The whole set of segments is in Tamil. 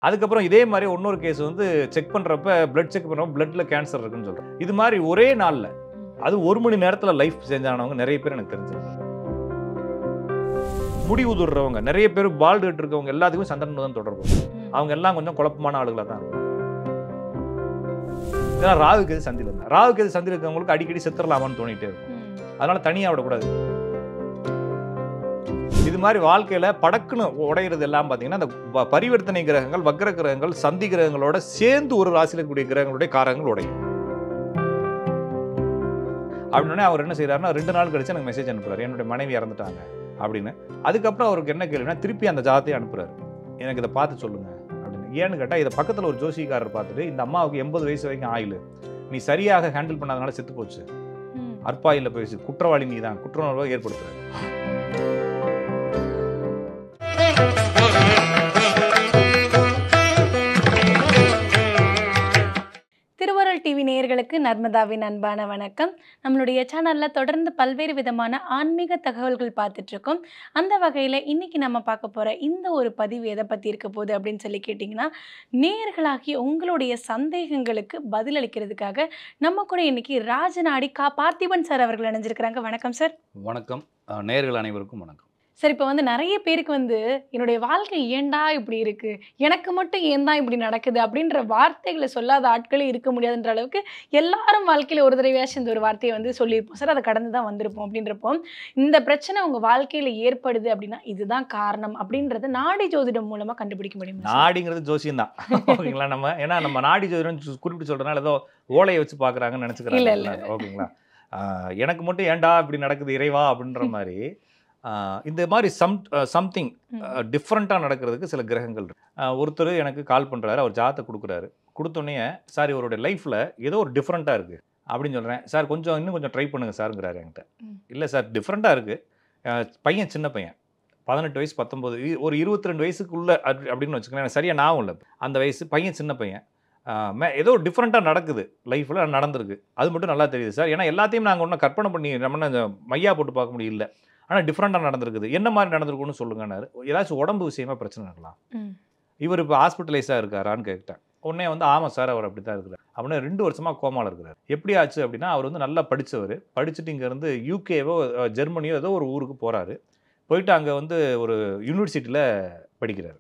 அதுக்கப்புறம் இதே மாதிரி இன்னொரு கேஸ் வந்து செக் பண்றப்ப பிளட் செக் பண்றப்ப பிளட்ல கேன்சர் இருக்குன்னு சொல்றேன். இது மாதிரி ஒரே நாள்ல அது 1 மணி நேரத்துல லைஃப் சேஞ்ச் ஆனவங்க நிறைய பேர் எனக்கு தெரிஞ்சிருக்காங்க. முடி உதிர்றவங்க நிறைய பேர் பால்டு இருக்கவங்க எல்லாத்துக்கும் சந்திரன் தான் தொடர்பு. அவங்க எல்லாம் கொஞ்சம் குழப்பமான ஆளுகளா தான் இருக்கும். இதெல்லாம் ராகுக்கு எது சந்தில இருந்தா ராகுக்கு எது சந்தில இருக்கவங்களுக்கு அடிக்கடி செத்துறலாமான்னு தோணிட்டே இருக்கும். அதனால தனியா விடக்கூடாது. இது மாதிரி வாழ்க்கையில படக்குன்னு உடையிறது எல்லாம் பாத்தீங்கன்னா அந்த பரிவர்த்தனை கிரகங்கள் வக்ர கிரகங்கள் சந்தி கிரகங்களோட சேர்ந்து ஒரு ராசியில் இருக்கக்கூடிய கிரகங்களுடைய காரகங்கள் உடையும். அப்படின்னே அவர் என்ன செய்யறாருன்னா 2 நாள் கழிச்சு எனக்கு மெசேஜ் அனுப்புறாரு, என்னுடைய மனைவி இறந்துட்டாங்க அப்படின்னு. அதுக்கப்புறம் அவருக்கு என்ன கேள்வினா திருப்பி அந்த ஜாதத்தை அனுப்புறாரு, எனக்கு இதை பார்த்து சொல்லுங்க அப்படின்னு. ஏன்னு கேட்டா இதை பக்கத்துல ஒரு ஜோசிகாரர் பார்த்துட்டு இந்த அம்மாவுக்கு 80 வயசு வரைக்கும் ஆயுள், நீ சரியாக ஹேண்டில் பண்ணாதனால செத்து போச்சு, அற்பாயில போயிடுச்சு, குற்றவாளி நீ தான், குற்றவாளியை ஏற்படுத்துறாரு. திருவருள் டிவி நேயர்களுக்கு நர்மதாவின் அன்பான வணக்கம். நம்மளுடைய சேனலில் தொடர்ந்து பல்வேறு விதமான ஆன்மீக தகவல்கள் பார்த்துட்ருக்கோம். அந்த வகையில் இன்றைக்கி நம்ம பார்க்க போகிற இந்த ஒரு பதிவு எதை பற்றி இருக்க போகுது அப்படின்னு சொல்லி கேட்டிங்கன்னா, நேயர்களாகி உங்களுடைய சந்தேகங்களுக்கு பதிலளிக்கிறதுக்காக நம்ம கூட இன்றைக்கி ராஜநாடி பார்த்திபன் சார் அவர்கள் இணைஞ்சிருக்கிறாங்க. வணக்கம் சார். வணக்கம் நேயர்கள் அனைவருக்கும் வணக்கம். சார், இப்போ நிறைய பேருக்கு என்னுடைய வாழ்க்கை ஏண்டா இப்படி இருக்குது, எனக்கு மட்டும் ஏன் தான் இப்படி நடக்குது அப்படின்ற வார்த்தைகளை சொல்லாத ஆட்களே இருக்க முடியாதுன்ற அளவுக்கு எல்லாரும் வாழ்க்கையில் ஒரு தடவையாச்சும் இந்த ஒரு வார்த்தையை சொல்லியிருப்போம் சார், அதை கடந்து தான் வந்திருப்போம். அப்படின்றப்போ இந்த பிரச்சனை உங்கள் வாழ்க்கையில் ஏற்படுது அப்படின்னா இதுதான் காரணம் அப்படின்றத நாடி ஜோதிடம் மூலமாக கண்டுபிடிக்க முடியும். நாடிங்கிறது ஜோசியம் தான் ஓகேங்களா. நம்ம ஏன்னா நம்ம நாடி ஜோதிடம் குறிப்பிட்டு சொல்கிறதுனால ஏதோ ஓலையை வச்சு பார்க்குறாங்கன்னு நினச்சிக்கிறாங்க. இல்லை ஓகேங்களா, எனக்கு மட்டும் ஏண்டா இப்படி நடக்குது இறைவா அப்படின்ற மாதிரி இந்த மாதிரி சம்திங் டிஃப்ரெண்ட்டாக நடக்கிறதுக்கு சில கிரகங்கள் இருக்கு. ஒருத்தர் எனக்கு கால் பண்ணுறாரு, அவர் ஜாதத்தை கொடுக்குறாரு. கொடுத்தோடனே சார் இவருடைய லைஃப்பில் ஏதோ ஒரு டிஃப்ரெண்ட்டாக இருக்குது அப்படின்னு சொல்கிறேன். சார் இன்னும் கொஞ்சம் ட்ரை பண்ணுங்கள் சாருங்கிறாரு என்கிட்ட. இல்லை சார் டிஃப்ரெண்ட்டாக இருக்குது, பையன் சின்ன பையன் 18 வயசு 19 ஒரு 22 வயசுக்குள்ளே அப்படின்னு வச்சுக்கோங்களேன், எனக்கு சரியாக ஞாபகம் இல்லை அந்த வயசு. பையன் சின்ன பையன், ஏதோ டிஃப்ரெண்ட்டாக நடக்குது லைஃப்பில், நடந்திருக்கு, அது மட்டும் நல்லா தெரியுது சார். ஏன்னா எல்லாத்தையும் நாங்கள் ஒன்றும் கற்பனை பண்ணி நம்ம மையா போட்டு பார்க்க முடியல, ஆனால் டிஃப்ரெண்ட்டாக நடந்திருக்குது. என்ன மாதிரி நடந்திருக்குன்னு சொல்லுங்கன்னாரு. ஏதாச்சும் உடம்பு விஷயமா பிரச்சனை இருக்கலாம். இவர் இப்போ ஹாஸ்பிட்டலைஸாக இருக்காரான்னு கேட்டேன். உடனே ஆமாம் சார் அவர் அப்படி தான் இருக்கிறார் அப்படின்னா 2 வருஷமாக கோமாவில் இருக்கிறார். எப்படி ஆச்சு அப்படின்னா அவர் நல்லா படித்தவர், படிச்சுட்டு இங்கேருந்து யூகேவோ ஜெர்மனியோ ஏதோ ஒரு ஊருக்கு போகிறாரு. போயிட்டு அங்கே ஒரு யூனிவர்சிட்டியில் படிக்கிறார்.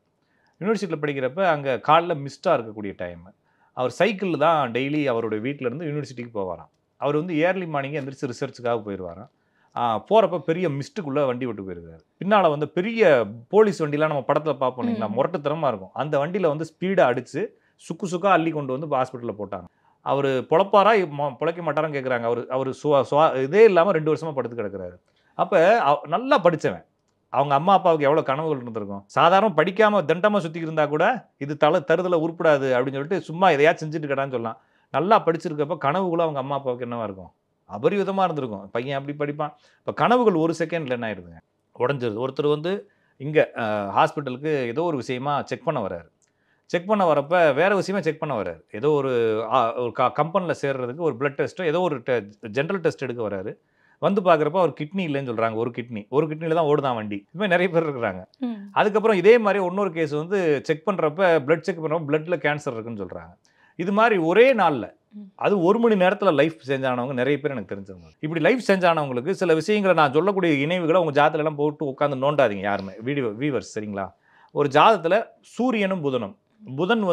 யூனிவர்சிட்டியில் படிக்கிறப்ப அங்கே காலைல மிஸ்டாக இருக்கக்கூடிய டைம். அவர் சைக்கிளில் தான் டெய்லி அவருடைய வீட்டிலேருந்து யூனிவர்சிட்டிக்கு போவாராம். அவர் ஏர்லி மார்னிங்கே எந்திரிச்சு ரிசர்ச்சுக்காக போயிடுவாராம். போகிறப்ப பெரிய மிஸ்ட்டுக்குள்ளே வண்டி விட்டு போயிருக்காரு. பின்னால் பெரிய போலீஸ் வண்டிலாம் நம்ம படத்தில் பார்ப்போம் இல்லைங்களா, முரட்டுத்தனமாக இருக்கும். அந்த வண்டியில் ஸ்பீடாக அடித்து சுக்கா அள்ளி கொண்டு ஹாஸ்பிட்டலில் போட்டாங்க. அவர் பொழப்பாரா பொழைக்க மாட்டாரான்னு கேட்குறாங்க. அவர் இதே இல்லாமல் 2 வருஷமாக படுத்து கிடக்கிறாரு. அப்போ நல்லா படித்தவன், அவங்க அம்மா அப்பாவுக்கு எவ்வளோ கனவுகள் இருந்திருக்கும். சாதாரண படிக்காமல் தண்டமாக சுற்றிக்கிட்டு இருந்தால் கூட இது தருதலை உருப்படாது அப்படின்னு சொல்லிட்டு சும்மா எதையாச்சும் செஞ்சுட்டு கிடான்னு சொல்லலாம். நல்லா படிச்சிருக்கப்ப கனவுகளும் அவங்க அம்மா அப்பாவுக்கு என்னவா இருக்கும், அபரிவிதமாக இருந்திருக்கும். பையன் அப்படி படிப்பான். இப்போ கனவுகள் ஒரு செகண்டில் என்ன ஆயிடுதுங்க, உடஞ்சிருது. ஒருத்தர் இங்கே ஹாஸ்பிட்டலுக்கு ஏதோ ஒரு விஷயமா செக் பண்ண வர்றாரு. செக் பண்ண வரப்போ வேறு விஷயமா செக் பண்ண வர்றாரு. ஏதோ ஒரு கம்பெனியில் சேர்றதுக்கு ஒரு பிளட் டெஸ்ட்டோ ஏதோ ஒரு ஜென்ரல் டெஸ்ட் எடுக்க வர்றாரு. பார்க்குறப்ப அவர் கிட்னி இல்லைன்னு சொல்கிறாங்க. ஒரு கிட்னியில் தான் ஓடுதான் வண்டி. இதுமாதிரி நிறைய பேர் இருக்கிறாங்க. அதுக்கப்புறம் இதே மாதிரி இன்னொரு கேஸ் செக் பண்ணுறப்ப பிளட் செக் பண்ணுறப்ப பிளட்ல கேன்சர் இருக்குன்னு சொல்கிறாங்க. இது மாதிரி ஒரே நாளில் அது 1 மணி நேரத்தில் லைஃப் சேஞ்ச் ஆனவங்க நிறைய பேர் எனக்கு தெரிஞ்சவங்க. இப்படி லைஃப் சேஞ்ச் ஆனவங்களுக்கு சில விஷயங்களை நான் சொல்லக்கூடிய இணைவுகளை உங்கள் ஜாதகத்தெல்லாம் போட்டு உட்காந்து நோண்டாதீங்க யாருமே வீவர்ஸ், சரிங்களா. ஒரு ஜாதகத்தில் சூரியனும் புதனும், புதன்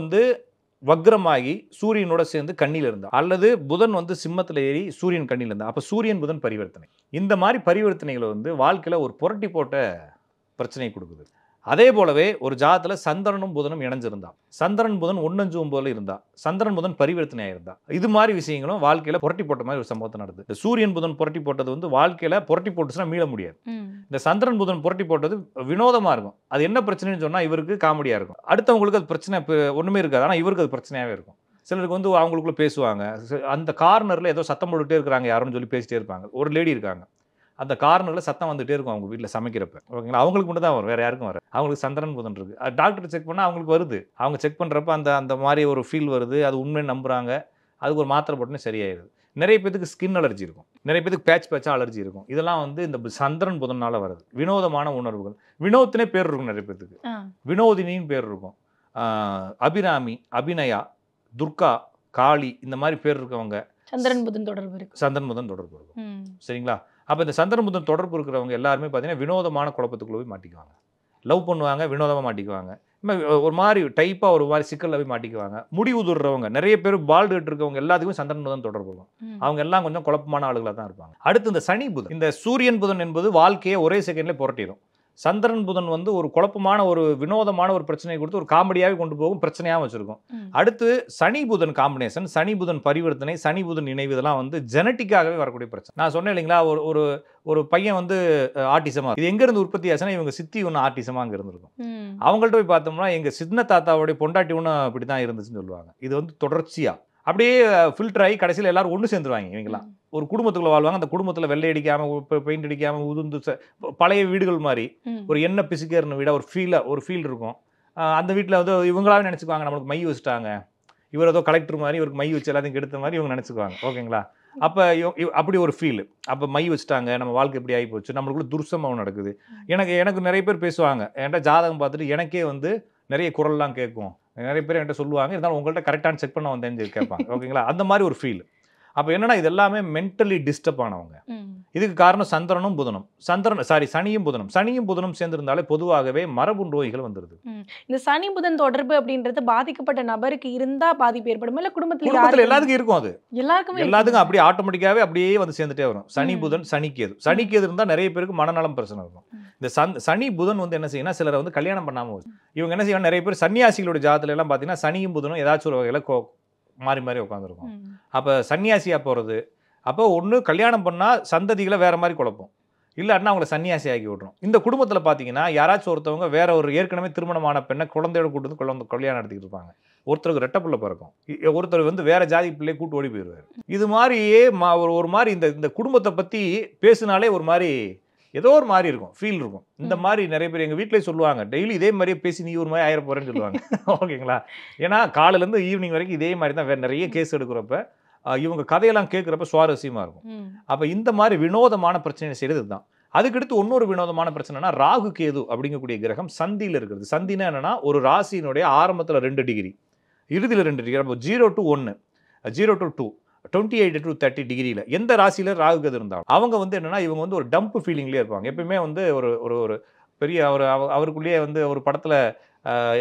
வக்ரமாகி சூரியனோட சேர்ந்து கண்ணியில் இருந்தா, அல்லது புதன் சிம்மத்தில் ஏறி சூரியன் கண்ணியில் இருந்தா, அப்போ சூரியன் புதன் பரிவர்த்தனை. இந்த மாதிரி பரிவர்த்தனைகளை வாழ்க்கையில் ஒரு புரட்டி போட்ட பிரச்சனையை கொடுக்குது. அதே போலவே ஒரு ஜாதகத்தில் சந்திரனும் புதனும் இணைஞ்சிருந்தா, சந்திரன் புதன் 1-5-9 இருந்தா, சந்திரன் புதன் பரிவர்த்தனையாக இருந்தா, இது மாதிரி விஷயங்களும் வாழ்க்கையில் புரட்டி போட்ட மாதிரி ஒரு சம்பவத்தை நடக்குது. இந்த சூரியன் புதன் புரட்டி போட்டது வாழ்க்கையில் புரட்டி போட்டுச்சுன்னா மீள முடியாது. இந்த சந்திரன் புதன் புரட்டி போட்டது வினோதமாக இருக்கும். அது என்ன பிரச்சனைன்னு சொன்னால் இவருக்கு காமெடியாக இருக்கும், அடுத்தவங்களுக்கு அது பிரச்சனை ஒன்றுமே இருக்காது, ஆனால் இவருக்கு அது பிரச்சனையாகவே இருக்கும். சிலருக்கு அவங்களுக்குள்ள பேசுவாங்க, அந்த கார்னரில் ஏதோ சத்தம் போட்டுகிட்டே இருக்கிறாங்க யாருன்னு சொல்லி பேசிட்டே இருப்பாங்க. ஒரு லேடி இருக்காங்க, அந்த கார்னரில் சத்தம் வந்துகிட்டே இருக்கும் அவங்க வீட்டில் சமைக்கிறப்ப, ஓகேங்களா. அவங்களுக்கு மட்டும் தான் வரும், வேறு யாருக்கும் வரும். அவங்களுக்கு சந்திரன் புதன் இருக்குது. டாக்டர் செக் பண்ணால் அவங்களுக்கு வருது. அவங்க செக் பண்ணுறப்ப அந்த மாதிரி ஒரு ஃபீல் வருது, அது உண்மையை நம்புகிறாங்க. அதுக்கு ஒரு மாத்திரை போட்டுன்னு சரியாயிருது. நிறைய பேருக்கு ஸ்கின் அலர்ஜி இருக்கும், நிறைய பேருக்கு பேட்சாக அலர்ஜி இருக்கும். இதெல்லாம் இந்த சந்திரன் புதனால் வருது. வினோதமான உணர்வுகள், வினோத்தினே பேர் இருக்கும், நிறைய பேருக்கு வினோதினின்னு பேர் இருக்கும். அபிராமி, அபிநயா, துர்கா, காளி இந்த மாதிரி பேர் இருக்கவங்க சந்திரன் புதன் தொடர்பு இருக்கு. சந்திரன் புதன் தொடர்பு இருக்கும். சரிங்களா? அப்போ இந்த சந்திரன் புதன் தொடர்பு இருக்கிறவங்க எல்லாருமே பார்த்தீங்கன்னா வினோதமான குழப்பத்துக்குள்ள போய் மாட்டிக்குவாங்க. லவ் பண்ணுவாங்க, வினோதமாக மாட்டிக்குவாங்க. ஒரு மாதிரி டைப்பாக ஒரு மாதிரி சிக்கலில் போய் மாட்டிக்குவாங்க. முடி உதுறவங்க நிறைய பேர் பால்டு இருக்கவங்க எல்லாத்துக்குமே சந்திரன் புதன் தொடர்பு இருக்கும். அவங்க எல்லாம் கொஞ்சம் குழப்பமான ஆளுகளாக தான் இருப்பாங்க. அடுத்து இந்த சனி புதன், இந்த சூரியன் புதன் என்பது வாழ்க்கையை ஒரே செகண்ட்ல புரட்டிடும். சந்திரன் புதன் வந்து ஒரு குழப்பமான ஒரு வினோதமான ஒரு பிரச்சனையை கொடுத்து ஒரு காமெடியாகவே கொண்டு போகும், பிரச்சனையாக வச்சிருக்கும். அடுத்து சனி புதன் காம்பினேஷன், சனி புதன் பரிவர்த்தனை, சனி புதன் இணைவு, இதெல்லாம் வந்து ஜெனட்டிக்காகவே வரக்கூடிய பிரச்சனை. நான் சொன்னேன் இல்லைங்களா, ஒரு ஒரு பையன் வந்து ஆட்டிசமா, இது எங்க இருந்து உற்பத்தி ஆச்சுன்னா இவங்க சித்தி ஒன்று ஆட்டிசமா அங்கே இருந்திருக்கும். அவங்கள்ட்ட போய் பார்த்தோம்னா எங்க சின்ன தாத்தாவுடைய பொண்டாட்டி ஒன்று அப்படி தான் இருந்துச்சுன்னு சொல்லுவாங்க. இது வந்து தொடர்ச்சியா அப்படியே ஃபில்டர் ஆகி கடைசியில் எல்லாரும் ஒன்று சேர்ந்துருவாங்க. இவங்களாம் ஒரு குடும்பத்துக்குள்ள வாழ்வாங்க. அந்த குடும்பத்தில் வெள்ளை அடிக்காம, பெயிண்ட் அடிக்காம, உதுந்து பழைய வீடுகள் மாதிரி ஒரு எண்ணெய் பிசுக்கேறின வீடாக ஒரு ஃபீல் இருக்கும். அந்த வீட்டில் வந்து இவங்களாவே நினச்சிக்குவாங்க நம்மளுக்கு மை வச்சுட்டாங்க, இவர் ஏதோ கலெக்டர் மாதிரி இவருக்கு மை வச்சு எல்லாத்தையும் கெடுத்த மாதிரி இவங்க நினச்சிக்குவாங்க. ஓகேங்களா? அப்போ அப்படி ஒரு ஃபீல். அப்போ மை வச்சுட்டாங்க, நம்ம வாழ்க்கை எப்படி ஆகி போச்சு, நம்மளுக்குள்ள துர்சம்பவம் நடக்குது. எனக்கு நிறைய பேர் பேசுவாங்க, என்கிட்ட ஜாதகம் பார்த்துட்டு எனக்கே வந்து நிறைய குரல்லாம் கேட்கும். நிறைய பேர் என்கிட்ட சொல்லுவாங்க, இருந்தாலும் உங்கள்கிட்ட கரெக்டான செக் பண்ண வந்தேன்னு கேட்பாங்க. ஓகேங்களா? அந்த மாதிரி ஒரு ஃபீல். அப்போ என்னன்னா இது எல்லாமே மென்டலி டிஸ்டர்ப் ஆனவங்க. இதுக்கு காரணம் சந்திரனும் புதனும், சனியும் புதனும். சனியும் புதனும் சேர்ந்திருந்தாலே பொதுவாகவே மரபு நோய்கள் வந்துருது. இந்த சனி புதன் தொடர்பு அப்படின்றது பாதிக்கப்பட்ட நபருக்கு இருந்தா பாதிப்பு ஏற்படும் இல்ல குடும்பத்துல எல்லாத்துக்கும் இருக்கும். அது எல்லாத்துக்கும் அப்படியே ஆட்டோமேட்டிக்காவே அப்படியே வந்து சேர்ந்துட்டே வரும். சனி புதன், சனிக்கேது இருந்தா நிறைய பேருக்கு மனநலம் பிரச்சனை இருக்கும். இந்த சனி புதன் வந்து என்ன செய்யணும், சிலரை வந்து கல்யாணம் பண்ணாம இவங்க என்ன செய்யணும், நிறைய பேர் சன்னியாசிகளோட ஜாதத்துல எல்லாம் பாத்தீங்கன்னா சனியும் புதனும் ஏதாச்சும் ஒரு வகையில மாறி மாறி உட்காந்துருக்கும். அப்போ சன்னியாசியா போகிறது, அப்போ ஒன்று கல்யாணம் பண்ணால் சந்ததிகளை வேற மாதிரி குழப்பம், இல்லாட்டினா அவங்கள சன்னியாசி ஆக்கி விட்ரும். இந்த குடும்பத்தில் பார்த்தீங்கன்னா யாராச்சும் ஒருத்தவங்க வேற ஒரு ஏற்கனவே திருமணமான பெண்ணை குழந்தையோட கூட்டு வந்து கல்யாணம் நடத்திக்கிட்டு இருப்பாங்க. ஒருத்தருக்கு ரெட்டை பிள்ளை பிறக்கும், ஒருத்தர் வந்து வேற ஜாதி பிள்ளையை கூட்டு ஓடி போயிடுவார். இது மாதிரியே ஒரு மாதிரி இந்த குடும்பத்தை பற்றி பேசினாலே ஒரு மாதிரி ஏதோ ஒரு மாதிரி இருக்கும், ஃபீல் இருக்கும். இந்த மாதிரி நிறைய பேர் எங்கள் வீட்டிலே சொல்லுவாங்க, டெய்லி இதே மாதிரியே பேசி நீ ஒரு மாதிரி ஆயிர போகிறேன்னு சொல்லுவாங்க. ஓகேங்களா? ஏன்னா காலையிலேருந்து ஈவினிங் வரைக்கும் இதே மாதிரி தான் வேறு நிறைய கேஸ் எடுக்கிறப்ப இவங்க கதையெல்லாம் கேட்குறப்ப சுவாரஸ்யமாக இருக்கும். அப்போ இந்த மாதிரி வினோதமான பிரச்சனை செய்கிறது தான். அதுக்கடுத்து இன்னொரு வினோதமான பிரச்சனைனா ராகு கேது அப்படிங்கக்கூடிய கிரகம் சந்தியில் இருக்கிறது. சந்தினா என்னன்னா ஒரு ராசியினுடைய ஆரம்பத்தில் 2 டிகிரி, இறுதியில் 2 டிகிரி. அப்போ 0 to 1, 0 to 2, 28 to 30 டிகிரியில் எந்த ராசியில் ராகு கேது இருந்தாலும் அவங்க வந்து என்னன்னா இவங்க வந்து ஒரு டம்ப் ஃபீலிங்லேயே இருப்பாங்க. எப்பயுமே வந்து ஒரு பெரிய அவருக்குள்ளேயே வந்து ஒரு படத்தில்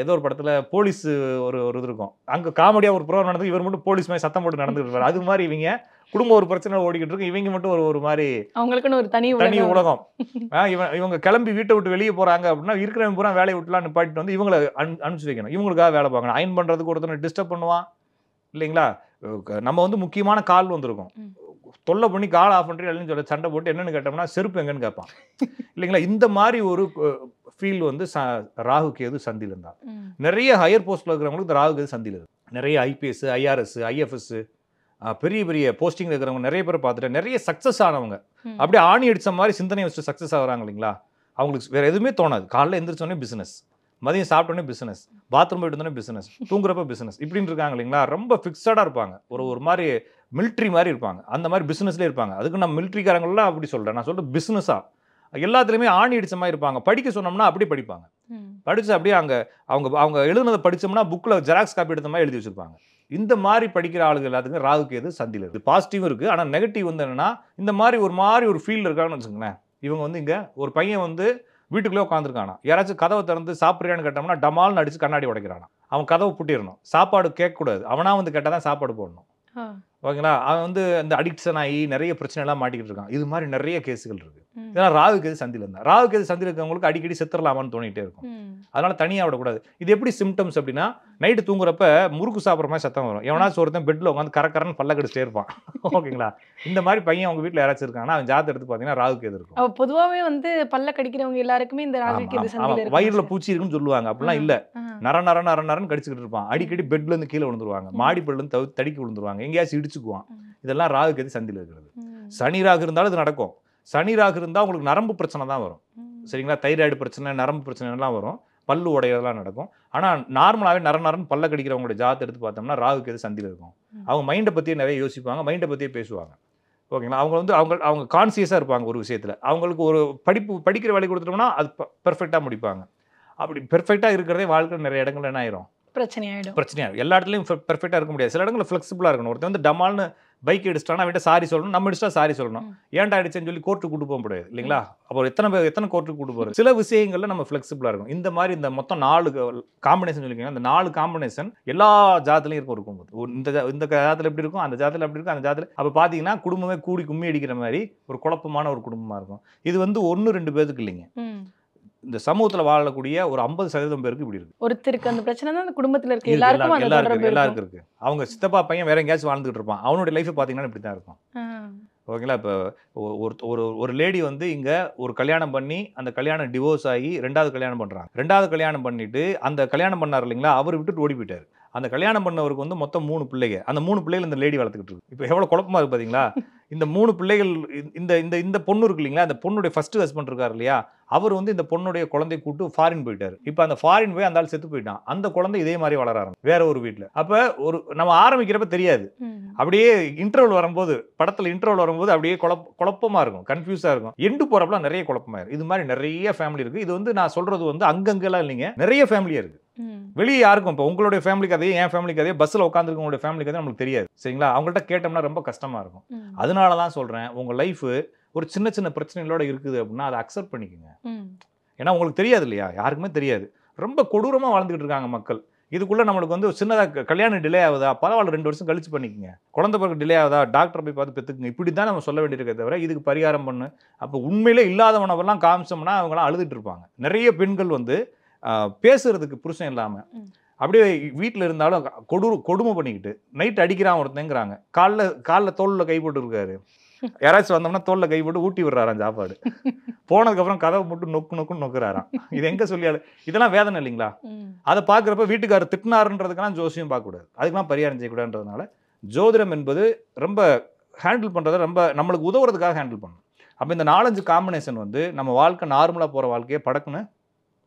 ஏதோ ஒரு படத்தில் போலீஸ் ஒரு இது இருக்கும், அங்கே காமெடியாக ஒரு ப்ரோக்ராம் நடந்து இவர் மட்டும் போலீஸ் மாதிரி சத்தம் போட்டு நடந்துட்டு இருப்பார். அது மாதிரி இவங்க குடும்பம் ஒரு பிரச்சனை ஓடிக்கிட்டு இருக்கு, இவங்க மட்டும் ஒரு மாதிரி அவங்களுக்குன்னு ஒரு தனி உலகம். இவங்க கிளம்பி வீட்டை விட்டு வெளியே போகிறாங்க அப்படின்னா இருக்கிறவங்க பூரா வேலையை விட்டுலாம் நிப்பாட்டிட்டு வந்து இவங்களை அனுப்பிச்சு வைக்கணும். இவங்களுக்காக வேலை பார்க்கணும். அயன் பண்ணுறதுக்கு ஒருத்தனை டிஸ்டர்ப் பண்ணுவான் இல்லைங்களா? நம்ம வந்து முக்கியமான கால் வந்திருக்கும், தொல்லை பண்ணி கால் ஆஃப் பண்ணுறீங்கன்னு சொல்ல சண்டை போட்டு என்னென்னு கேட்டோம்னா செருப்பு எங்கன்னு கேட்பான் இல்லைங்களா? இந்த மாதிரி ஒரு ஃபீல் வந்து ராகு கேது சந்தியில் இருந்தால் நிறைய ஹையர் போஸ்ட்டில் இருக்கிறவங்களுக்கு ராகு கேது சந்தியில் இருக்கு. நிறைய ஐபிஎஸ், ஐஆர்எஸ், ஐஎஃப்எஸ் பெரிய பெரிய போஸ்டிங்கில் இருக்கிறவங்க நிறைய பேர் பார்த்துட்டு நிறைய சக்ஸஸ் ஆனவங்க அப்படியே ஆணி அடித்த மாதிரி சிந்தனை வச்சு சக்ஸஸ் ஆகிறாங்க இல்லைங்களா? அவங்களுக்கு வேறு எதுவுமே தோணாது. காலைல எந்திரிச்சோடனே பிஸ்னஸ், மதியம் சாப்பிட்டோன்னே பிஸ்னஸ், பாத்ரூம் போயிட்டு வந்தோடனே பிஸ்னஸ், தூங்குறப்ப பிஸ்னஸ், இப்படின்னு இருக்காங்க இல்லைங்களா? ரொம்ப ஃபிக்ஸடாக இருப்பாங்க, ஒரு மாதிரி மிலிட்ரி மாதிரி இருப்பாங்க. அந்த மாதிரி பிஸ்னஸ்லேயே இருப்பாங்க. அதுக்கு நான் மிலிட்ரிக்காரங்களாம் அப்படி சொல்கிறேன், நான் சொல்கிறேன் பிஸ்னஸாக எல்லாத்துலேயுமே ஆணி அடித்த மாதிரி இருப்பாங்க. படிக்க சொன்னோம்னா அப்படியே படிப்பாங்க, படித்து அப்படியே அவங்க எழுதுனதை படித்தோம்னா புக்கில் ஜெராக்ஸ் காப்பி எடுத்த மாதிரி எழுதி வச்சுருப்பாங்க. இந்த மாதிரி படிக்கிற ஆளுகள் எல்லாத்துக்கும் ராகு கேது சந்தியில் இருக்குது. பாசிட்டிவ் இருக்குது, ஆனால் நெகட்டிவ் வந்து என்னென்னா இந்த மாதிரி ஒரு ஃபீல்டு இருக்காங்கன்னு வச்சுக்கோங்களேன். இவங்க வந்து இங்கே ஒரு பையன் வந்து வீட்டுக்குள்ளே உட்காந்துருக்கானா, யாராச்சும் கதவை திறந்து சாப்பிட்றியான்னு கேட்டோம்னா டமால்னு அடிச்சு கண்ணாடி உடைக்கிறானா. அவன் கதவை பூட்டிடணும், சாப்பாடு கேட்கக்கூடாது, அவனா வந்து கேட்டால் தான் சாப்பாடு போடணும். ஓகேங்களா? அவன் வந்து அந்த அடிக்ஷன் ஆகி நிறைய பிரச்சனை எல்லாம் மாட்டிக்கிட்டு இருக்கான். இது மாதிரி நிறைய கேஸுகள் இருக்கு. இதெல்லாம் ராகு கேது சந்தியில் இருந்தா. ராகு கேது சந்தியில் இருக்கவங்களுக்கு அடிக்கடி செத்துறலாமான்னு தோணிட்டே இருக்கும். அதனால தனியாக விடக்கூடாது. இது எப்படி சிம்டம்ஸ் அப்படின்னா, நைட்டு தூங்குறப்ப முறுக்கு சாப்பிட்ற மாதிரி சத்தம் வரும். எவனாச்சும் ஒருத்தன் பெட்டில் உட்காந்து கரக்கரன்னு பல்ல கடிச்சிட்டே இருப்பான். ஓகேங்களா? இந்த மாதிரி பையன் அவங்க வீட்டில் யாராச்சும் இருக்காங்கன்னா அவன் ஜாதகம் எடுத்து பார்த்தீங்கன்னா ராகு கேது இருக்கும். பொதுவாகவே வந்து பல்ல கடிக்கிறவங்க எல்லாருக்குமே இந்த ராகு கேது சந்தியில் இருக்கு. வயிறுல பூச்சி இருக்குன்னு சொல்லுவாங்க, அப்படிலாம் இல்லை. நரன்னு கடிச்சுக்கிட்டு இருப்பான். அடிக்கடி பெட்ல இருந்து கீழே விழுந்துருவாங்க, மாடி பெட்ல இருந்து தடிக்கி விழுந்துருவாங்க, எங்கேயாச்சும் இடிச்சுக்குவான். இதெல்லாம் ராகு கேது சந்தியில் இருக்கிறது. சனி ராகு இருந்தாலும் இது நடக்கும். சனி ராகு இருந்தால் உங்களுக்கு நரம்பு பிரச்சனை தான் வரும். சரிங்களா? தைராய்டு பிரச்சனை, நரம்பு பிரச்சனை எல்லாம் வரும், பல்லு உடையதெல்லாம் நடக்கும். ஆனால் நார்மலாகவே நரன்னு பல்ல கடிக்கிறவங்களோட ஜாதகத்தை எடுத்து பார்த்தோம்னா ராகு கேது சந்தியில் இருக்கும். அவங்க மைண்டை பற்றியே நிறைய யோசிப்பாங்க, மைண்டை பற்றியே பேசுவாங்க. ஓகேங்களா? அவங்க வந்து அவங்க கான்சியஸாக இருப்பாங்க ஒரு விஷயத்தில். அவங்களுக்கு ஒரு படிக்கிற வேலை கொடுத்துட்டோம்னா அது பெர்ஃபெக்டாக முடிப்பாங்க. அப்படி பெர்ஃபெக்டாக இருக்கிறதே வாழ்க்கை நிறைய இடங்கள்ல என்ன ஆயிரும், பிரச்சனையாகும். எல்லா இடத்துலையும் பெர்ஃபெக்டாக இருக்க முடியாது. சில இடங்களில் ஃப்ளெக்சிபிளாக இருக்கணும். ஒருத்தர் வந்து டமால்னு பைக் எடுத்துட்டானா அவன்கிட்ட சாரி சொல்லணும், நம்ம எடுத்துட்டா சாரி சொல்லணும். ஏன்டா அடிச்சேன்னு சொல்லி கோர்ட்டுக்கு கூட்டு போக முடியாது இல்லைங்களா? அப்போ எத்தனை கோர்ட்டுக்கு கூட்டு போகிறது? சில விஷயங்கள்ல நம்ம ஃப்ளெக்சிபிளாக இருக்கும். இந்த மாதிரி இந்த மொத்தம் 4 காம்பினேஷன் சொல்லிக்கோங்க. அந்த 4 காம்பினேஷன் எல்லா ஜாதத்துலையும் இருக்கும். இந்த ஜாதத்தில் எப்படி இருக்கும், அந்த ஜாதத்தில் எப்படி இருக்கும், அந்த ஜாதத்தில் அப்போ பார்த்தீங்கன்னா குடும்பமே கூடி கும்மி அடிக்கிற மாதிரி ஒரு குழப்பமான ஒரு குடும்பமாக இருக்கும். இது வந்து 1-2 பேருக்கு இல்லைங்க, இந்த சமூகத்தில் வாழக்கூடிய ஒரு 50% பேருக்கு இப்படி இருக்கு. ஒருத்தருக்கு அந்த பிரச்சனை தான் அந்த குடும்பத்தில் இருக்கு, எல்லாருக்கும் இருக்கு. அவங்க சித்தப்பா பையன் வேற எங்கேயாச்சும் வாழ்ந்துட்டு இருப்பான், அவனுடைய லைஃப் பார்த்தீங்கன்னா இப்படி தான் இருக்கும். ஓகேங்களா? இப்போ ஒரு லேடி வந்து இங்கே ஒரு கல்யாணம் பண்ணி அந்த கல்யாணம் டிவோர்ஸ் ஆகி 2வது கல்யாணம் பண்ணுறாங்க. 2வது கல்யாணம் பண்ணிட்டு அந்த கல்யாணம் பண்ணார் இல்லைங்களா, அவர் விட்டுட்டு ஓடி போயிட்டார். அந்த கல்யாணம் பண்ணவருக்கு வந்து மொத்தம் 3 பிள்ளைங்க. அந்த 3 பிள்ளைகள் இந்த லேடி வளர்த்துக்கிட்டு இருக்கு. இப்போ எவ்வளோ குழப்பமா இருக்கு பார்த்தீங்களா? இந்த 3 பிள்ளைகள், இந்த பொண்ணு இருக்கு இல்லைங்களா, அந்த பொண்ணுடைய ஃபர்ஸ்ட் ஹஸ்பண்ட் இருக்கார் இல்லையா, அவர் வந்து இந்த பொண்ணுடைய குழந்தை கூட்டு ஃபாரின் போயிட்டார். இப்போ அந்த ஃபாரின் போய் அந்த ஆள் செத்து போயிட்டான். அந்த குழந்தை இதே மாதிரி வளர ஆரம்பிச்சு வேற ஒரு வீட்டில். அப்போ நம்ம ஆரம்பிக்கிறப்ப தெரியாது, அப்படியே இன்டர்வல் வரும்போது, படத்தில் இன்டர்வல் வரும்போது அப்படியே குழப்பமா இருக்கும், கன்ஃபியூஸாக இருக்கும். எண்டு போகிறப்பலாம் நிறைய குழப்பமாயிரும். இது மாதிரி நிறைய ஃபேமிலி இருக்குது. இது வந்து நான் சொல்றது வந்து அங்கங்கெல்லாம் இல்லைங்க, நிறைய ஃபேமிலியாக இருக்குது. வெளியே யாருக்கும் இப்போ உங்களுடைய ஃபேமிலி கதையே என் ஃபேமிலி கதையே பஸ்ஸில் உட்காந்துருக்கு உங்களுடைய ஃபேமிலி கதையே நம்மளுக்கு தெரியாது சரிங்களா? அவங்கள்ட்ட கேட்டோம்னா ரொம்ப கஷ்டமாக இருக்கும். அதனால தான் சொல்கிறேன், உங்கள் லைஃபு ஒரு சின்ன சின்ன பிரச்சனைகளோட இருக்குது அப்படின்னா அதை அக்செப்ட் பண்ணிக்கோங்க. ஏன்னா உங்களுக்கு தெரியாது இல்லையா, யாருக்குமே தெரியாது. ரொம்ப கொடூரமாக வாழ்ந்துக்கிட்டு இருக்காங்க மக்கள். இதுக்குள்ளே நம்மளுக்கு வந்து சின்னதாக கல்யாணம் டிலே ஆகுதா, பரவாயில்ல 2 வருஷம் கழிச்சு பண்ணிக்கோங்க. குழந்தை பிறகு டிலே ஆகுதா, டாக்டர் போய் பார்த்து பெற்றுக்குங்க. இப்படி தான் நம்ம சொல்ல வேண்டியிருக்கே தவிர இதுக்கு பரிகாரம் பண்ணு. அப்போ உண்மையிலே இல்லாதவனவெல்லாம் காமிச்சோம்னா அவங்களாம் அழுதுட்டு இருப்பாங்க. நிறைய பெண்கள் வந்து பேசுறதுக்கு புருஷன் இல்லாமல் அப்படியே வீட்டில் இருந்தாலும் கொடுமை பண்ணிக்கிட்டு நைட் அடிக்கிறான் ஒருத்தங்கிறாங்க. காலைல தோளில் கை போட்டு இருக்காரு, யாராச்சும் வந்தோம்னா தோளில் கை போட்டு ஊட்டி விடுறாராம் சாப்பாடு. போனதுக்கப்புறம் கதவை மட்டும் நொக்குன்னு நொக்குறாராம். இது எங்கே சொல்லியாரு? இதெல்லாம் வேதனை இல்லைங்களா? அதை பார்க்குறப்ப வீட்டுக்காரர் திட்டினாருன்றதுக்கெல்லாம் ஜோசியம் பார்க்கக்கூடாது, அதுக்கெல்லாம் பரிகாரம் செய்யக்கூடாதுன்றதுனால ஜோதிடம் என்பது ரொம்ப ஹேண்டில் பண்ணுறதை ரொம்ப நம்மளுக்கு உதவுறதுக்காக ஹேண்டில் பண்ணணும். அப்போ இந்த 4-5 காம்பினேஷன் வந்து நம்ம வாழ்க்கை நார்மலாக போகிற வாழ்க்கையை படக்குன்னு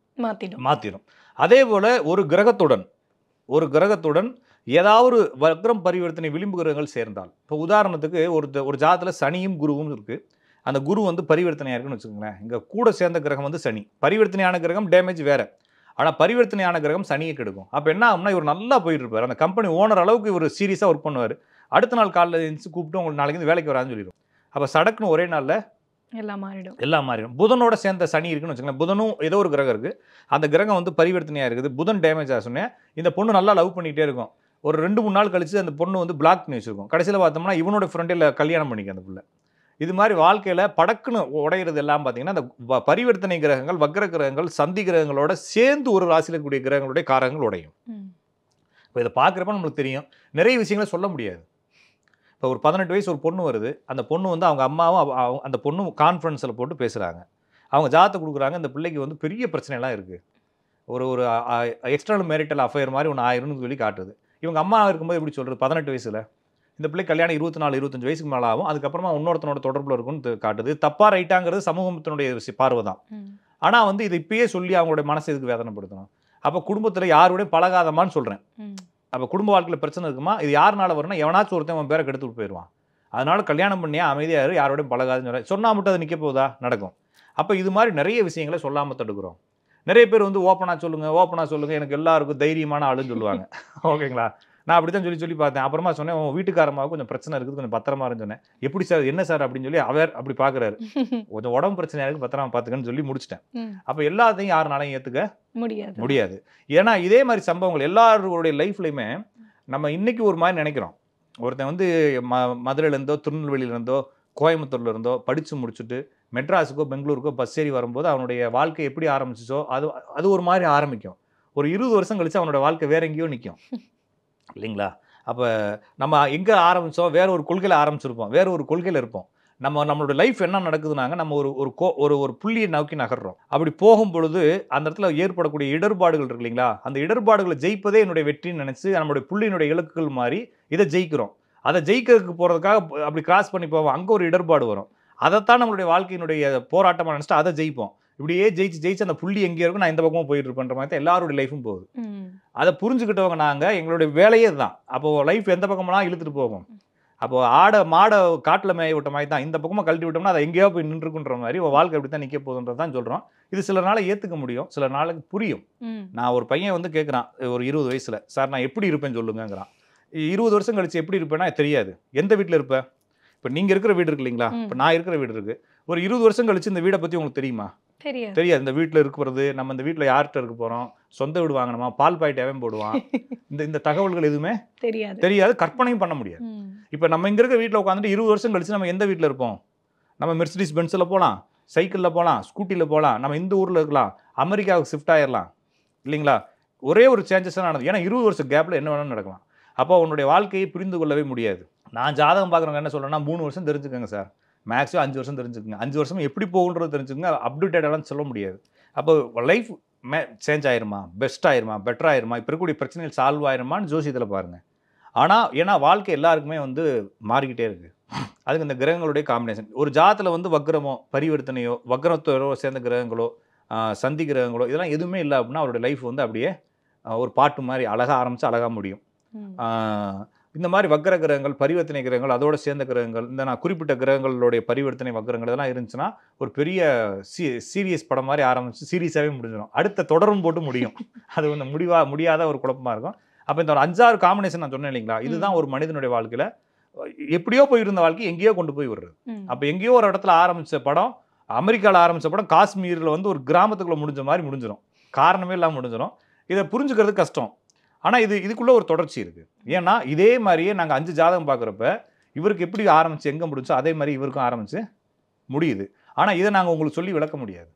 மாற்றிடும். அதே போல் ஒரு கிரகத்துடன் ஏதாவது வக்ரம் பரிவர்த்தனை விளிம்பு கிரகங்கள் சேர்ந்தால், இப்போ உதாரணத்துக்கு ஒரு ஜாதத்தில் சனியும் குருவும் இருக்குது. அந்த குரு வந்து பரிவர்த்தனையாக இருக்குன்னு வச்சுக்கோங்களேன். இங்கே கூட சேர்ந்த கிரகம் வந்து சனி. பரிவர்த்தனையான கிரகம் டேமேஜ் வேறு, ஆனால் பரிவர்த்தனையான கிரகம் சனியை கெடுக்கும். அப்போ என்ன ஆகும்னா, இவர் நல்லா போயிட்டு இருப்பார், அந்த கம்பெனி ஓனர் அளவுக்கு இவர் சீரியஸாக ஒர்க் பண்ணுவார். அடுத்த நாள் காலையில் எழுந்து கூப்பிட்டு உங்களுக்கு நாளைக்கு வேலைக்கு வரான்னு சொல்லிடும். அப்போ சடக்குன்னு ஒரே நாளில் எல்லாம் மாறிடும். புதனோட சேர்ந்த சனி இருக்குன்னு வச்சுக்கோங்களேன். புதனும் ஏதோ ஒரு கிரகம் இருக்குது, அந்த கிரகம் வந்து பரிவர்த்தனையாக இருக்குது. புதன் டேமேஜ் ஆக சொன்னேன், இந்த பொண்ணு நல்லா லவ் பண்ணிகிட்டே இருக்கும். ஒரு 2-3 நாள் கழிச்சு அந்த பொண்ணு வந்து பிளாக் பண்ணி வச்சுருக்கும். கடைசியில் பார்த்தோம்னா இவனோட ஃப்ரெண்டில் கல்யாணம் பண்ணிக்க அந்த பிள்ளை. இது மாதிரி வாழ்க்கையில் படக்குன்னு உடையிறது எல்லாம் பார்த்தீங்கன்னா அந்த பரிவர்த்தனை கிரகங்கள், வக்ர கிரகங்கள், சந்தி கிரகங்களோட சேர்ந்து ஒரு ராசியில் இருக்கக்கூடிய கிரகங்களுடைய காரகங்கள் உடையும். இப்போ இதை பார்க்குறப்ப நம்மளுக்கு தெரியும், நிறைய விஷயங்களை சொல்ல முடியாது. இப்போ ஒரு 18 வயசு ஒரு பொண்ணு வருது, அந்த பொண்ணு வந்து அவங்க அம்மாவும் அந்த பொண்ணு கான்ஃபரன்ஸில் போட்டு பேசுகிறாங்க. அவங்க ஜாதத்தை கொடுக்குறாங்க, இந்த பிள்ளைக்கு வந்து பெரிய பிரச்சனைலாம் இருக்குது, ஒரு எக்ஸ்டர்னல் மேரிட்டல் அஃபேர் மாதிரி ஒன்று ஆயிரும்னு சொல்லி காட்டுது. இவங்க அம்மா இருக்கும்போது எப்படி சொல்கிறது, 18 வயசில் இந்த பிள்ளை கல்யாணம் 24-25 வயசுக்கு மேலே ஆகும், அதுக்கப்புறமா இன்னொருத்தனோட தொடர்பில் இருக்குன்னு காட்டுது. தப்பா ரைட்டாங்கிறது சமூகத்தினுடைய பார்வை தான். ஆனால் வந்து இது இப்பயே சொல்லி அவங்களுடைய மனசு இதுக்கு வேதனைப்படுத்தணும். அப்போ குடும்பத்தில் யாரோடையும் பழகாதமான்னு சொல்கிறேன். அப்போ குடும்ப வாழ்க்கையில் பிரச்சனை இருக்குமா, இது யாருனால வரும்னா எவனாச்சும் ஒருத்தன் அவன் பேரை கெடுத்துட்டு போயிடுவான். அதனால கல்யாணம் பண்ணியா அமைதியாக யாரோடையும் பழகாதுன்னு சொன்னால் மட்டும் அது நிற்க போதா, நடக்கும். அப்போ இது மாதிரி நிறைய விஷயங்களை சொல்லாமல் தடுக்கிறோம். நிறைய பேர் வந்து ஓப்பனாக சொல்லுங்கள், எனக்கு எல்லாருக்கும் தைரியமான ஆளுன்னு சொல்லுவாங்க. ஓகேங்களா? நான் அப்படி தான் சொல்லி பார்த்தேன். அப்புறமா சொன்னேன், உன் வீட்டுக்காரமாக கொஞ்சம் பிரச்சனை இருக்குது, கொஞ்சம் பத்திரமா இருன்னு சொன்னேன். எப்படி சார், என்ன சார் அப்படின்னு சொல்லி அவர் அப்படி பார்க்குறாரு. கொஞ்சம் உடம்பு பிரச்சனையாக இருக்குது, பத்திரமா பார்த்துக்கன்னு சொல்லி முடிச்சிட்டேன். அப்போ எல்லாத்தையும் யாருனாலையும் ஏற்றுக்க முடியாது. ஏன்னா இதே மாதிரி சம்பவங்கள் எல்லாருடைய லைஃப்லையுமே நம்ம இன்னைக்கு ஒரு மாதிரி நினைக்கிறோம். ஒருத்தன் வந்து மதுரையிலேருந்தோ திருநெல்வேலியிலேருந்தோ கோயம்புத்தூர்லேருந்தோ படித்து முடிச்சுட்டு மெட்ராஸுக்கோ பெங்களூருக்கோ பஸ் ஏறி வரும்போது அவனுடைய வாழ்க்கை எப்படி ஆரம்பிச்சிச்சோ அது ஒரு மாதிரி ஆரம்பிக்கும். ஒரு 20 வருஷம் கழிச்சு அவனோட வாழ்க்கை வேற எங்கேயோ நிற்கும் இல்லைங்களா? அப்போ நம்ம எங்கே ஆரம்பித்தோம், வேற ஒரு கொள்கையில் ஆரம்பிச்சிருப்போம், வேற ஒரு கொள்கையில் இருப்போம். நம்மளோட லைஃப் என்ன நடக்குதுனாங்க, நம்ம ஒரு புள்ளியை நோக்கி நகர்றோம். அப்படி போகும் பொழுது அந்த இடத்துல ஏற்படக்கூடிய இடர்பாடுகள் இருக்கு இல்லைங்களா, அந்த இடர்பாடுகளை ஜெயிப்பதே என்னுடைய வெற்றின்னு நினச்சி நம்மளுடைய புள்ளியினுடைய இலக்குகள் மாதிரி இதை ஜெயிக்கிறோம். அதை ஜெயிக்கிறதுக்கு போகிறதுக்காக அப்படி கிராஸ் பண்ணி போவோம், அங்கே ஒரு இடர்பாடு வரும். அதைத்தான் நம்மளுடைய வாழ்க்கையினுடைய போராட்டமாக நினச்சிட்டு அதை ஜெயிப்போம். இப்படியே ஜெயிச்சு அந்த புள்ளி எங்கேயோ இருக்கும், நான் இந்த பக்கமும் போயிட்டு இருப்பேன்ற மாதிரி தான் எல்லாருடைய லைஃபும் போகுது. அதை புரிஞ்சுக்கிட்டவங்க நாங்கள், எங்களுடைய வேலையே தான். அப்போது லைஃப் எந்த பக்கமெல்லாம் இழுத்துட்டு போகும். அப்போ மாடை காட்டில் மேய விட்ட மாதிரி தான், இந்த பக்கமாக கழட்டி விட்டோம்னா அதை எங்கேயோ போய் நின்றுக்குன்ற மாதிரி உன் வாழ்க்கை அப்படி தான் நிற்க போகுதுன்றது தான் சொல்கிறோம். இது சில நாளை ஏற்றுக்க முடியும், சில நாளுக்கு புரியும். நான் ஒரு பையன் வந்து கேட்குறான் ஒரு 20 வயசில், சார் நான் எப்படி இருப்பேன்னு சொல்லுங்கிறான். 20 வருஷம் கழிச்சு எப்படி இருப்பேன்னா தெரியாது. எந்த வீட்டில் இருப்பேன்? இப்போ நீங்கள் இருக்கிற வீடு இருக்கு இல்லைங்களா, இப்போ நான் இருக்கிற வீடு இருக்குது. ஒரு 20 வருஷம் கழிச்சு இந்த வீடை பற்றி உங்களுக்கு தெரியுமா? தெரியாது. இந்த வீட்டில் இருக்கிறது, நம்ம இந்த வீட்டில் யார்கிட்ட இருக்க போகிறோம், சொந்த வீடு வாங்கணுமா, பால் பாக்கெட் எவன் போடுவான், இந்த தகவல்கள் எதுவுமே தெரியாது, கற்பனையும் பண்ண முடியாது. இப்போ நம்ம இங்கே இருக்கிற வீட்டில் உட்காந்துட்டு 20 வருஷம் கழிச்சு நம்ம எந்த வீட்டில் இருப்போம்? நம்ம மெர்சிடிஸ் பென்ஸில் போகலாம், சைக்கிளில் போகலாம், ஸ்கூட்டியில் போகலாம், நம்ம இந்த ஊரில் இருக்கலாம், அமெரிக்காவுக்கு ஷிஃப்ட் ஆயிடலாம் இல்லைங்களா? ஒரே ஒரு சேஞ்சஸ் தான் நடந்தது. ஏன்னா 20 வருஷம் கேப்பில் என்ன வேணாலும் நடக்கலாம். அப்போ உன்னுடைய வாழ்க்கையை புரிந்து கொள்ளவே முடியாது. நான் ஜாதகம் பார்க்குறவங்க என்ன சொல்கிறேன்னா 3 வருஷம் தெரிஞ்சுக்கோங்க சார், மேக்ஸிமம் 5 வருஷம் தெரிஞ்சுக்கோங்க. 5 வருஷம் எப்படி போகுன்றது தெரிஞ்சுக்கோங்க. அப்டேட்டடாலாம் சொல்ல முடியாது. அப்போ லைஃப் சேஞ்ச் ஆயிருமா, பெஸ்ட் ஆயிருமா, பெட்டர் ஆயிருமா, இப்போ இருக்கக்கூடிய பிரச்சனைகள் சால்வ் ஆயிருமான்னு ஜோசியத்தில் பாருங்கள். ஆனால் ஏன்னா வாழ்க்கை எல்லாருக்குமே வந்து மாறிக்கிட்டே இருக்குது. அதுக்கு இந்த கிரகங்களுடைய காம்பினேஷன். ஒரு ஜாதத்தில் வந்து வக்ரமோ பரிவர்த்தனையோ வக்ரத்தோரோ சேர்ந்த கிரகங்களோ சந்தி கிரகங்களோ இதெல்லாம் எதுவுமே இல்லை அப்படின்னா அவருடைய லைஃப் வந்து அப்படியே ஒரு பாட்டு மாதிரி அழகாக ஆரம்பித்து அழகாக முடியும். இந்த மாதிரி வக்ர கிரகங்கள், பரிவர்த்தனை கிரகங்கள், அதோட சேர்ந்த கிரகங்கள், இந்த நான் குறிப்பிட்ட கிரகங்களுடைய பரிவர்த்தனை வக்ரங்கள் இதெல்லாம் இருந்துச்சுன்னா ஒரு பெரிய சீரியஸ் படம் மாதிரி ஆரம்பிச்சு சீரியஸாகவே முடிஞ்சிடும். அடுத்த தொடரும் போட்டு முடியும். அது வந்து முடியாத ஒரு குழப்பமாக இருக்கும். அப்போ இந்த ஒரு 5-6 காம்பினேஷன் நான் சொன்னேன் இல்லைங்களா, இதுதான் ஒரு மனிதனுடைய வாழ்க்கையில் எப்படியோ போயிருந்த வாழ்க்கை எங்கேயோ கொண்டு போய் விடுறது. அப்போ எங்கேயோ ஒரு இடத்துல ஆரம்பித்த படம், அமெரிக்காவில் ஆரம்பித்த படம் காஷ்மீரில் வந்து ஒரு கிராமத்துக்குள்ளே முடிஞ்ச மாதிரி முடிஞ்சிடும். காரணமே இல்லாமல் முடிஞ்சிடும். இதை புரிஞ்சுக்கிறது கஷ்டம். ஆனால் இதுக்குள்ளே ஒரு தொடர்ச்சி இருக்குது. ஏன்னா இதே மாதிரியே நாங்கள் 5 ஜாதகம் பார்க்குறப்ப இவருக்கு எப்படி ஆரம்பித்து எங்கே முடிச்சோ அதே மாதிரி இவருக்கும் ஆரம்பித்து முடியுது. ஆனால் இதை நாங்கள் உங்களுக்கு சொல்லி விளக்க முடியாது.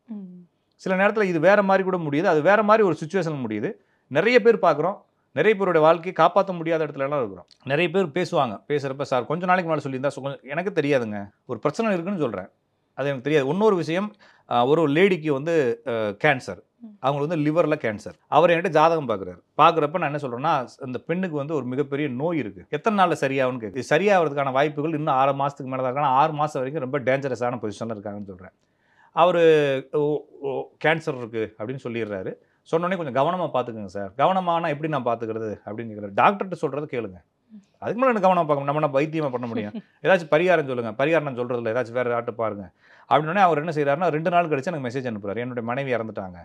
சில நேரத்தில் இது வேறு மாதிரி கூட முடியுது, அது வேறு மாதிரி ஒரு சுச்சுவேஷன் முடியுது. நிறைய பேர் பார்க்குறோம், நிறைய பேருடைய வாழ்க்கையை காப்பாற்ற முடியாத இடத்துலலாம் இருக்கிறோம். நிறைய பேர் பேசுகிறப்ப சார் கொஞ்சம் நாளைக்கு முன்னாடி சொல்லியிருந்தா கொஞ்சம் எனக்கு தெரியாதுங்க, ஒரு பிரச்சனை இருக்குன்னு சொல்கிறேன், அது எனக்கு தெரியாது. இன்னொரு விஷயம், ஒரு லேடிக்கு வந்து கேன்சர், அவங்களுக்கு வந்து லிவரில் கேன்சர். அவர் என்கிட்ட ஜாதகம் பார்க்குறப்ப நான் என்ன சொல்கிறேன்னா, அந்த பெண்ணுக்கு வந்து ஒரு மிகப்பெரிய நோய் இருக்குது, எத்தனை நாளில் சரியாகும்னு கேட்கு. சரியாகிறதுக்கான வாய்ப்புகள் இன்னும் 6 மாதத்துக்கு மேலே தான் இருக்காங்க. 6 மாதம் வரைக்கும் ரொம்ப டேஞ்சரஸான பொசிஷனில் இருக்காங்கன்னு சொல்கிறேன். அவர் கேன்சர் இருக்குது அப்படின்னு சொல்லிடுறாரு. சொன்னோடனே கொஞ்சம் கவனமாக பார்த்துக்குங்க சார். கவனமானால் எப்படி நான் பார்த்துக்கிறது அப்படின்னு கேட்குறாரு. டாக்டர்கிட்ட சொல்கிறது கேளுங்க, அதுக்கு மேலே எனக்கு கவனமாக பார்க்கணும். நம்ம வைத்தியமாக பண்ண முடியும். ஏதாச்சும் பரிகாரம் சொல்லுங்கள். பரிகாரம் நான் சொல்கிறதில்ல, ஏதாச்சும் வேறு டாக்டர் பாருங்கள் அப்படின்னே. அவர் என்ன செய்கிறாருன்னா 2 நாள் கழிச்சு எனக்கு மெசேஜ் அனுப்புகிறார், என்னுடைய மனைவி இறந்துட்டாங்க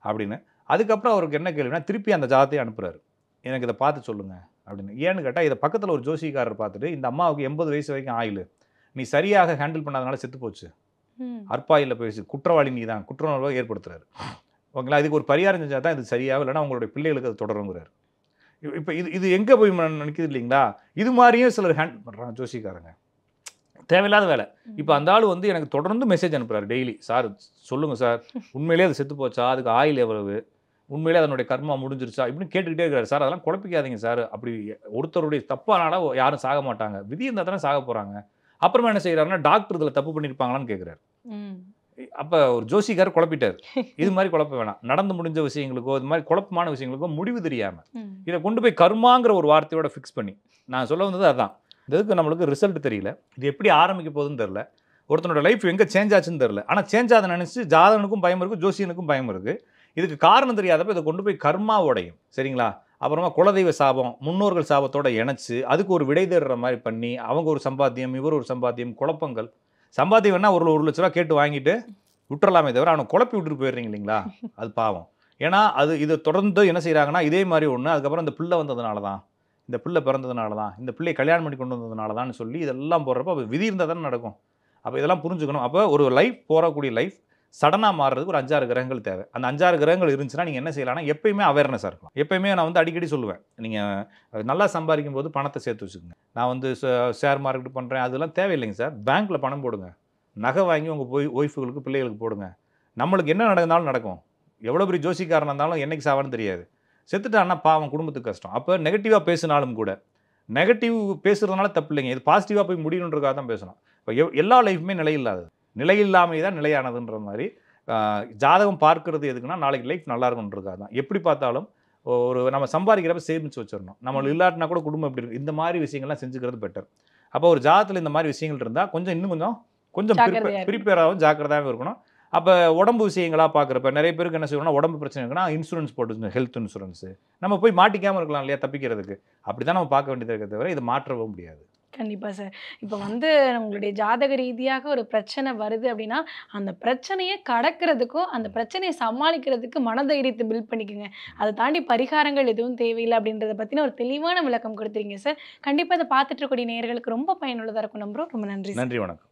அப்படின்னு. அதுக்கப்புறம் அவருக்கு என்ன கேள்வினா திருப்பி அந்த ஜாதத்தையும் அனுப்புகிறாரு, எனக்கு இதை பார்த்து சொல்லுங்கள் அப்படின்னு. ஏன்னு கேட்டால் இதை பக்கத்தில் ஒரு ஜோசிக்காரர் பார்த்துட்டு, இந்த அம்மாவுக்கு 80 வயசு வரைக்கும் ஆயுள், நீ சரியாக ஹேண்டில் பண்ணாதனால செத்து போச்சு, அற்பாயில் பேசி குற்றவாளி நீ தான், குற்றவாளியை ஏற்படுத்துறாரு. ஓகேங்களா, இதுக்கு ஒரு பரிகாரம் செஞ்சால் தான் இது சரியாக, இல்லைன்னா உங்களுடைய பிள்ளைகளுக்கு அது தொடருங்கிறார். இப்போ இது எங்கே போய் நினைக்குது இல்லைங்களா? இது மாதிரியும் சிலர் ஹேண்ட் பண்ணுறாங்க ஜோசிக்காரங்க, தேவையில்லாத வேலை. இப்போ அந்த ஆள் வந்து எனக்கு தொடர்ந்து மெசேஜ் அனுப்புகிறார் டெய்லி, சார் சொல்லுங்கள் சார், உண்மையிலே அது செத்து போச்சா, அதுக்கு ஆயில் எவ்வளவு, உண்மையிலே அதனுடைய கர்மா முடிஞ்சிருச்சா இப்படின்னு கேட்டுக்கிட்டே இருக்கிறார். சார் அதெல்லாம் குழப்பிக்காதீங்க சார், அப்படி ஒருத்தருடைய தப்பானால யாரும் சாக மாட்டாங்க, விதி இருந்தால் தானே சாக போகிறாங்க. அப்புறமா என்ன செய்கிறாருன்னா டாக்டர் இதில் தப்பு பண்ணியிருப்பாங்களான்னு கேட்குறாரு. அப்போ ஒரு ஜோசிக்காரர் குழப்பிட்டார். இது மாதிரி குழப்ப வேணாம், நடந்து முடிஞ்ச விஷயங்களுக்கோ இது மாதிரி குழப்பமான விஷயங்களுக்கோ முடிவு தெரியாமல் இதை கொண்டு போய் கர்மாங்கிற ஒரு வார்த்தையோட ஃபிக்ஸ் பண்ணி, நான் சொல்ல வந்தது அதுதான். இதுக்கு நம்மளுக்கு ரிசல்ட் தெரியல, இது எப்படி ஆரம்பிக்க போகுதுன்னு தெரில, ஒருத்தனோட லைஃப் எங்கே சேஞ்ச் ஆச்சுன்னு தெரில. ஆனால் சேஞ்ச் ஆகுதுன்னு நினச்சி ஜாதகனுக்கும் பயம் இருக்குது, ஜோசியனுக்கும் பயம் இருக்குது. இதுக்கு காரணம் தெரியாதப்ப இதை கொண்டு போய் கர்மா உடையும். சரிங்களா? அப்புறமா குலதெய்வ சாபம், முன்னோர்கள் சாபத்தோட இணைச்சு அதுக்கு ஒரு விடை தேடுற மாதிரி பண்ணி, அவங்க ஒரு சம்பாத்தியம், இவர் ஒரு சம்பாத்தியம், குழப்பங்கள். சம்பாத்தியம்னா ஒரு 1 லட்ச ரூபா கேட்டு வாங்கிட்டு விட்டுறலாமே தவிர அவனை குழப்பி விட்டுட்டு போயிடுறீங்க இல்லைங்களா, அது பாவம். ஏன்னா இதை தொடர்ந்து என்ன செய்கிறாங்கன்னா இதே மாதிரி ஒன்று, அதுக்கப்புறம் இந்த பிள்ளை வந்ததுனால தான், இந்த பிள்ளை பிறந்ததுனால தான், இந்த பிள்ளையை கல்யாணம் பண்ணி கொண்டு வந்ததுனால தான் சொல்லி இதெல்லாம் போடுறப்போ அது விதி இருந்தால் தானே நடக்கும். அப்போ இதெல்லாம் புரிஞ்சுக்கணும். அப்போ ஒரு லைஃப் போகக்கூடிய லைஃப் சடனாக மாறுறதுக்கு ஒரு 5-6 கிரகங்கள் தேவை. அந்த 5-6 கிரகங்கள் இருந்துச்சுன்னா நீங்கள் என்ன செய்யலாம்னா எப்பயுமே அவேர்னஸாக இருக்கும். எப்பயுமே நான் வந்து அடிக்கடி சொல்லுவேன், நீங்கள் நல்லா சம்பாதிக்கும் போது பணத்தை சேர்த்து வச்சுக்கோங்க. நான் வந்து ஷேர் மார்க்கெட் பண்ணுறேன் அதெல்லாம் தேவையில்லைங்க சார், பேங்க்கில் பணம் போடுங்க, நகை வாங்கி உங்கள் ஒய்ஃபுகளுக்கு பிள்ளைகளுக்கு போடுங்க. நம்மளுக்கு என்ன நடந்தாலும் நடக்கும். எவ்வளோ பெரிய ஜோசிக்காரனாக இருந்தாலும் என்னைக்கு சாவான்னு தெரியாது. செத்துட்டான்னா பாவம், குடும்பத்துக்கு கஷ்டம். அப்போ நெகட்டிவாக பேசினாலும் கூட, நெகட்டிவ் பேசுகிறதுனால தப்பு இல்லைங்க, இது பாசிட்டிவாக போய் முடியணுன்றதுக்காக தான் பேசணும். இப்போ எல்லா லைஃப்புமே நிலையில்லாதது, நிலையில்லாமை தான் நிலையானதுன்ற மாதிரி. ஜாதகம் பார்க்கறது எதுக்குன்னா நாளைக்கு லைஃப் நல்லா இருக்குன்றதுக்காக தான். எப்படி பார்த்தாலும் ஒரு நம்ம சம்பாதிக்கிறப்ப சேமித்து வச்சிடணும். நம்மளுக்கு இல்லாட்டினா கூட குடும்பம் எப்படி இருக்கும், இந்த மாதிரி விஷயங்கள்லாம் செஞ்சுக்கிறது பெட்டர். அப்போ ஒரு ஜாதகத்தில் இந்த மாதிரி விஷயங்கள் இருந்தால் கொஞ்சம் ப்ரிப்பேராகவும் ஜாக்கிரதாகவும் இருக்கணும். அப்போ உடம்பு விஷயங்களாக பார்க்குறப்ப நிறைய பேருக்கு என்ன செய்யணும்னா, உடம்பு பிரச்சனை இருக்குன்னா இன்சூரன்ஸ் போட்டு, ஹெல்த் இன்சூரன்ஸு நம்ம போய் மாட்டிக்காமல் இருக்கலாம் இல்லையா, தப்பிக்கிறதுக்கு. அப்படி தான் நம்ம பார்க்க வேண்டியது இருக்க தவிர இதை மாற்றவும் முடியாது. கண்டிப்பா சார். இப்ப வந்து உங்களுடைய ஜாதக ரீதியாக ஒரு பிரச்சனை வருது அப்படின்னா, அந்த பிரச்சனைய கடக்கிறதுக்கும், அந்த பிரச்சனைய சமாளிக்கிறதுக்கு மனதைரியத்த பில்ட் பண்ணிக்கங்க. அத தாண்டி பரிகாரங்கள் எதுவும் தேவையில்ல அப்படின்றத பத்தின ஒரு தெளிவான விளக்கம் குடுத்தீங்க சார். கண்டிப்பா இத பார்த்துட்டு இருக்கக்கூடிய நேயர்களுக்கு ரொம்ப பயனுள்ளதா இருக்கும் நம்புறோம். ரொம்ப நன்றி சார். நன்றி, வணக்கம்.